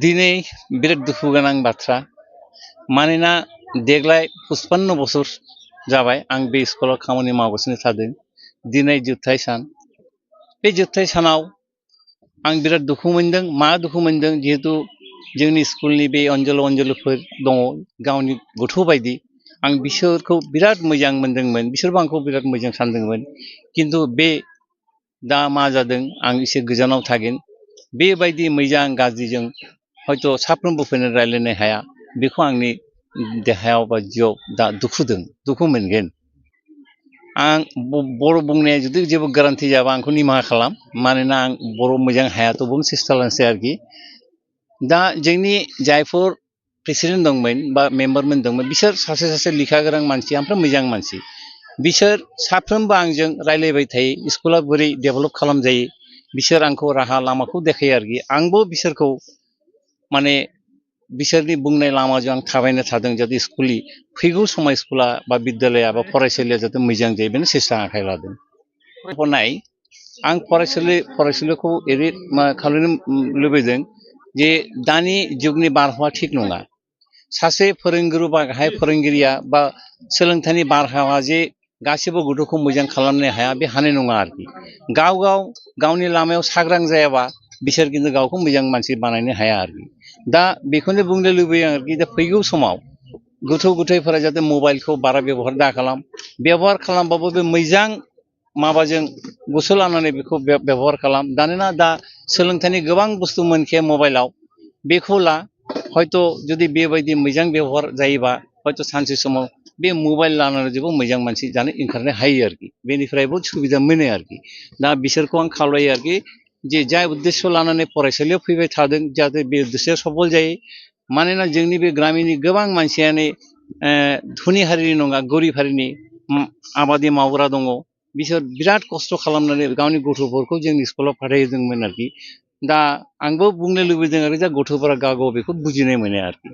दिनै बिराद दुखु गोनां बाथ्रा मानोना देग्लाय 55 बोसोर जाबाय आं बे स्कुलाव खामानि मावगासिनो थादों। दिनै जोबथाय सान। बे जोबथाय सानाव आं बिराद दुखु मोनदों। मा दुखु मोनदों जिहेतु जोंनि स्कुलनि बे अनजलिफोर दङ गावनि गथ' बायदि आं बिसोरखौ बिराद मोजां मोनदोंमोन। बिसोरबो आंखौ बिराद मोजां सानदोंमोन। किन्तु बे दा मा जादों आं एसे गोजानाव थागोन। बेबायदि मोजां गाज्रिजों हयथ' साफ्रोमबो फैनानै रायज्लायनो हाया। बेखौ आंनि देहायाव बा जिउआव दा दुखु मोनगोन। आं बर' बुंनाया जुदि जेबो गोरोन्थि जाबा आंखौ निमाहा खालाम। मानोना आं बर' मोजां हायाथ' बुंनो सेस्था खालामनोसै आरोखि। दा जोंनि जायफोर प्रेसिडेन्ट दंमोन बा मेम्बारमोन दंमोन बिसोर सासे लेखा गोरों मानसि ओमफ्राय मोजां मानसि। बिसोर साफ्रोमबो आंजों रायज्लायबाय थायो स्कुला बोरै डेभेलप खालामजायो। बिसोर आंखौ राहा लामाखौ देखायो आरोखि। आंबो बिसोरखौ माने बिसोरनि बुंनाय लामाजों आं थाबायनो थादों जाहाथे स्कुलनि फैगौ समाव स्कुला बा बिद्यालया बा फरायसालिया जाहाथे मोजां जायो बेनो सेस्था आखाइ लादों। फरायनाय आं फरायसुलिखौ ओरै खालामनो लुबैदों जे दानि जुगनि बारहावा थिग नङा। सासे फोरोंगुरु बा गाहाय फोरोंगिरिया बा सोलोंथाइनि बारहावा जे गासिबो गथ'खौ मोजां खालामनो हाया बे हानाय नङा आरोखि। गावनि लामायाव सांग्रां जायाबा बिसोर खिन्थु गावखौ मोजां मानसि बानायनो हाया आरोखि। दा बेखौनो बुंनो लुबैयो आं आरोखि दा फैगौ समाव गथ' गथायफोरा जाहाथे मबाइलखौ बारा बेब'हार दा खालाम। बेब'हार खालामबाबो बे मोजां माबाजों गोसो लानानै बेखौ बेब'हार खालाम। मानोना दा सोलोंथाइनि गोबां बुस्थु मोनखायो मबाइलाव। बेखौ ला हयथ' जुदि बेबायदि मोजां बेब'हार जायोबा हयथ' सानसे समाव बे मबाइल लानानै जोबोद मोजां मानसि जानो ओंखारनो हायो आरोखि। बेनिफ्रायबो सुबिदा मोनो आरोखि। दा बिसोरखौ आं खावलायो आरोखि जे जाय उद्देश्य लानानै फरायसालियाव फैबाय थादों जाहाथे बे उद्देश्यआ सफल जायो। मानोना जोंनि बे गामिनि गोबां मानसियानो धोनि हारिनि नङा गरिब हारिनि आबादि मावग्रा दङ। बिसोर बिराद खस्थ' खालामनानै गावनि गथ'फोरखौ जोंनि स्कुलाव फाथायहोदोंमोन आरोखि। दा आंबो बुंनो लुबैदों आरो जा गथ'फोरा गाव बेखौ बुजिनाय मोनो आरोखि।